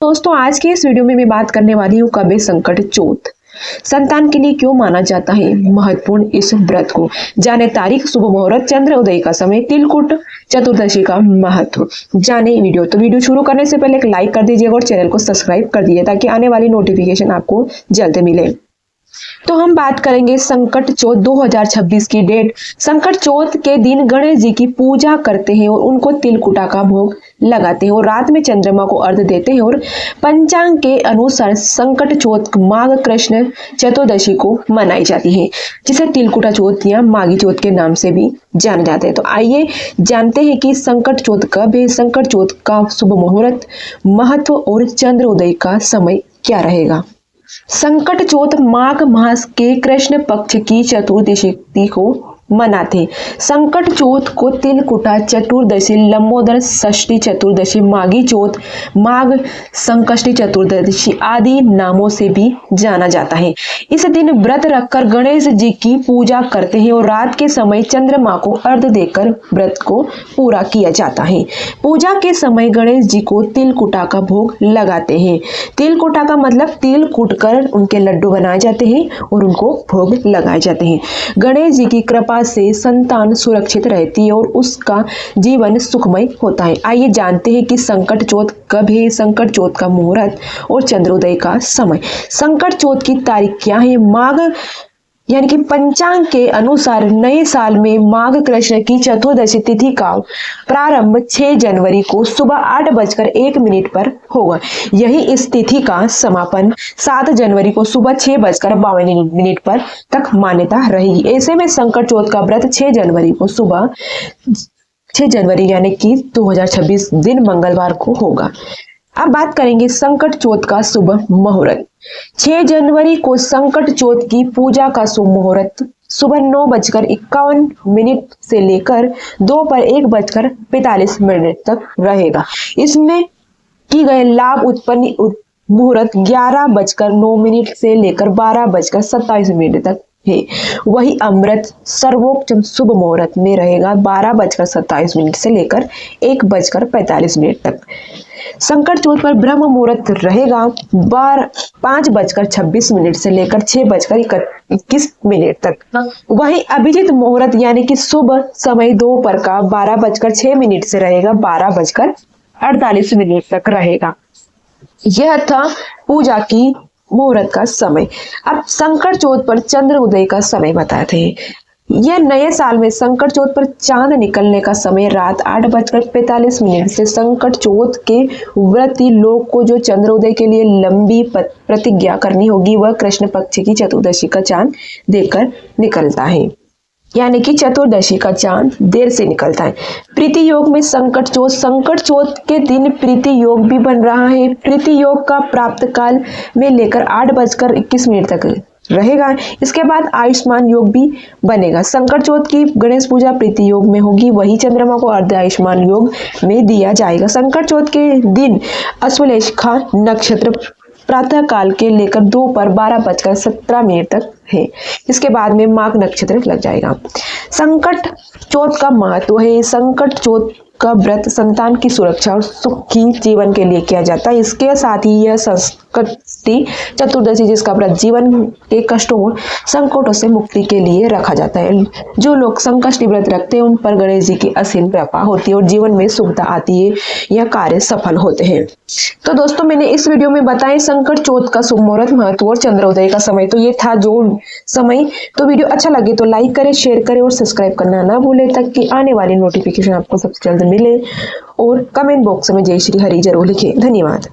दोस्तों आज के इस वीडियो में मैं बात करने वाली हूँ कबे संकट चौथ संतान के लिए क्यों माना जाता है महत्वपूर्ण इस व्रत को। जाने तारीख, शुभ मुहूर्त, चंद्र उदय का समय, तिलकुट चतुर्दशी का महत्व। जाने वीडियो। तो वीडियो शुरू करने से पहले एक लाइक कर दीजिएगा और चैनल को सब्सक्राइब कर दीजिए ताकि आने वाली नोटिफिकेशन आपको जल्द मिले। तो हम बात करेंगे संकट चौथ 2026 की डेट। संकट चौथ के दिन गणेश जी की पूजा करते हैं और उनको तिलकुटा का भोग लगाते हैं और रात में चंद्रमा को अर्घ देते हैं। और पंचांग के अनुसार संकट चौथ माघ कृष्ण चतुर्दशी को मनाई जाती है, जिसे तिलकुटा चौथ या माघी चौथ के नाम से भी जाना जाता है। तो आइए जानते हैं कि संकट चौथ कब है, संकट चौथ का शुभ मुहूर्त, महत्व और चंद्र उदय का समय क्या रहेगा। संकट चौथ माघ मास के कृष्ण पक्ष की चतुर्दशी को मनाते। संकट चौथ को तिलकुटा चतुर्दशी, लंबोदर षष्ठी चतुर्दशी, माघी चौथ, माघ संकष्टी चतुर्दशी आदि नामों से भी जाना जाता है। इस दिन व्रत रखकर गणेश जी की पूजा करते हैं और रात के समय चंद्रमा को अर्घ देकर व्रत को पूरा किया जाता है। पूजा के समय गणेश जी को तिलकुटा का भोग लगाते हैं। तिलकुटा का मतलब तिल कूटकर उनके लड्डू बनाए जाते हैं और उनको भोग लगाए जाते हैं। गणेश जी की कृपा से संतान सुरक्षित रहती है और उसका जीवन सुखमय होता है। आइए जानते हैं कि संकट चौथ कब है, संकट चौथ का मुहूर्त और चंद्रोदय का समय। संकट चौथ की तारीख क्या है। माघ यानी कि पंचांग के अनुसार नए साल में माघ कृष्ण की चतुर्दशी तिथि का प्रारंभ 6 जनवरी को सुबह 8:01 पर होगा। यही इस तिथि का समापन 7 जनवरी को सुबह 6:52 पर तक मान्यता रहेगी। ऐसे में संकट चौथ का व्रत 6 जनवरी को सुबह 6 जनवरी यानी कि 2026 दिन मंगलवार को होगा। अब बात करेंगे संकट चौथ का शुभ मुहूर्त। 6 जनवरी को संकट चौथ की पूजा का शुभ मुहूर्त सुबह 9:51 से लेकर दोपहर 1:45 तक रहेगा। इसमें की गए लाभ उत्पन्न मुहूर्त 11:09 से लेकर 12:27 तक है। वही अमृत सर्वोच्च शुभ मुहूर्त में रहेगा 12:27 से लेकर 1:45 तक। संकट चौथ पर ब्रह्म मुहूर्त रहेगा 5:26 से लेकर 6:21 तक। वही अभिजीत मुहूर्त यानी कि शुभ समय दोपहर का 12:06 से रहेगा 12:48 तक रहेगा। यह था पूजा की मुहूर्त का समय। अब संकट चौथ पर चंद्र उदय का समय बताते हैं। यह नए साल में संकट चौथ पर चांद निकलने का समय रात 8:45 से। संकट चौथ के व्रती लोग को जो चंद्रोदय के लिए लंबी प्रतिज्ञा करनी होगी वह कृष्ण पक्ष की चतुर्दशी का चांद देखकर निकलता है, यानी कि चतुर्दशी का चांद देर से निकलता है। प्रीति योग में संकट चौथ के दिन प्रीति योग भी बन रहा है। प्रीति योग का प्राप्त काल में लेकर 8:21 तक रहेगा। इसके बाद आयुष्मान योग भी बनेगा। संकट चौथ की गणेश पूजा प्रीति योग में होगी, वही चंद्रमा को अर्ध आयुष्मान योग में दिया जाएगा। संकट चौथ के दिन अश्वलेषा नक्षत्र प्रातः काल के लेकर दोपहर 12:17 तक है। इसके बाद में माघ नक्षत्र लग जाएगा। संकट चौथ का महत्व है। संकट चौथ का व्रत संतान की सुरक्षा और सुखी जीवन के लिए किया जाता है। इसके साथ ही यह संकष्टी चतुर्दशी जिसका व्रत जीवन के कष्टों संकटों से मुक्ति के लिए रखा जाता है। जो लोग संकष्टी व्रत रखते हैं उन पर गणेश जी की असीम कृपा होती है और जीवन में सुखता आती है, यह कार्य सफल होते हैं। तो दोस्तों मैंने इस वीडियो में बताया संकट चौथ का शुभ मुहूर्त, महत्व और चंद्रोदय का समय। तो ये था जो समय। तो वीडियो अच्छा लगे तो लाइक करें, शेयर करें और सब्सक्राइब करना ना भूलें ताकि आने वाली नोटिफिकेशन आपको सबसे जल्द मिले। और कमेंट बॉक्स में जय श्री हरि जरूर लिखें। धन्यवाद।